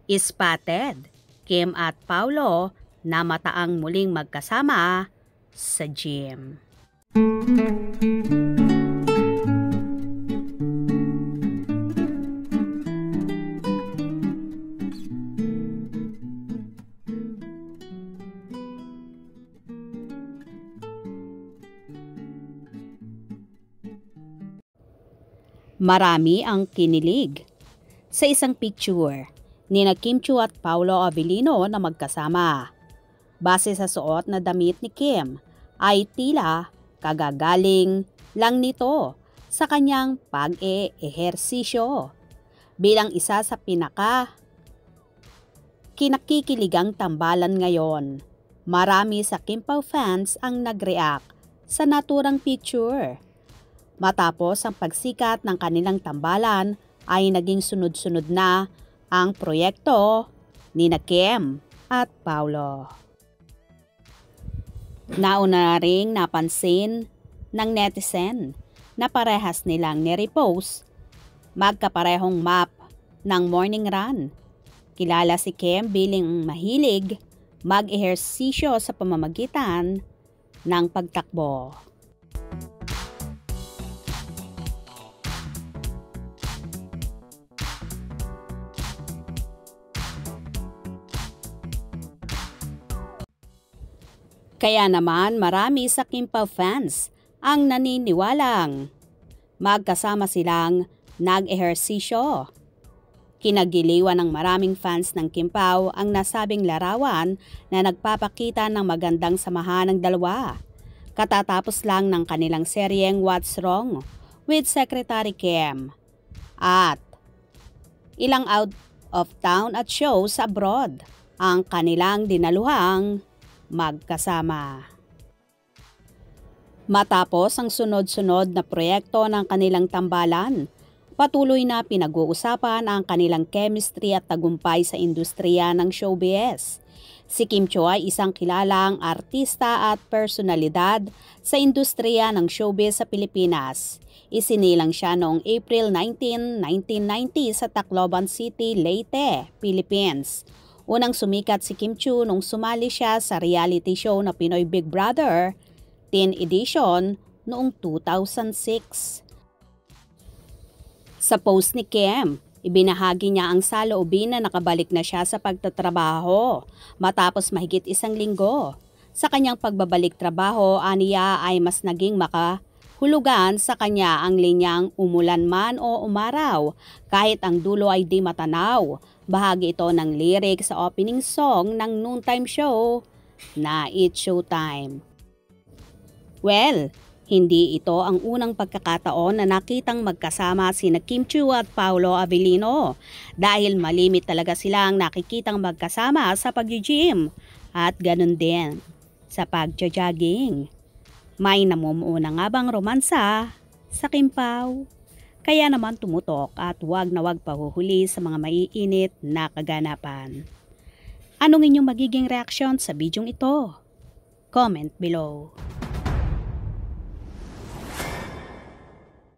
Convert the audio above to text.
Spotted, Kim at Paulo na mataang muling magkasama sa gym. Marami ang kinilig sa isang picture nina Kim Chiu at Paolo Avellino na magkasama. Base sa suot na damit ni Kim ay tila kagagaling lang nito sa kanyang pag-ehersisyo. Bilang isa sa kinakikiligang tambalan ngayon, marami sa Kim Pao fans ang nag-react sa naturang picture. Matapos ang pagsikat ng kanilang tambalan ay naging sunod-sunod na ang proyekto ni Kim at Paolo. Nauna na ring napansin ng netizen na parehas nilang nirepost magkaparehong map ng morning run. Kilala si Kim bilang mahilig mag-ehersisyo sa pamamagitan ng pagtakbo. Kaya naman marami sa Kim Pao fans ang naniniwalang magkasama silang nag-ehersisyo. Kinagiliwan ng maraming fans ng Kim Pao ang nasabing larawan na nagpapakita ng magandang samahan ng dalawa. Katatapos lang ng kanilang seryeng What's Wrong with Secretary Kim at ilang out of town at shows abroad ang kanilang dinaluhang magkasama. Matapos ang sunod-sunod na proyekto ng kanilang tambalan, patuloy na pinag-uusapan ang kanilang chemistry at tagumpay sa industriya ng showbiz. Si Kim Chiu ay isang kilalang artista at personalidad sa industriya ng showbiz sa Pilipinas. Isinilang siya noong April 19, 1990 sa Tacloban City, Leyte, Philippines. Unang sumikat si Kim Chiu nung sumali siya sa reality show na Pinoy Big Brother 10th edition noong 2006. Sa post ni Kim, ibinahagi niya ang saloobin na nakabalik na siya sa pagtatrabaho matapos mahigit 1 linggo. Sa kanyang pagbabalik trabaho, aniya ay mas naging makahulugan sa kanya ang linyang umulan man o umaraw kahit ang dulo ay di matanaw. Bahagi ito ng lyric sa opening song ng noontime show na It's Showtime. Well, hindi ito ang unang pagkakataon na nakitang magkasama sina Kim Chiu at Paolo Avellino dahil malimit talaga silang nakikitang magkasama sa pag-gym at ganun din sa pag-jogging. May namumuuna nga bang romansa sa Kim Pao? Kaya naman tumutok at wag na wag pahuhuli sa mga maiinit na kaganapan. Anong inyong magiging reaksyon sa bidyong ito? Comment below.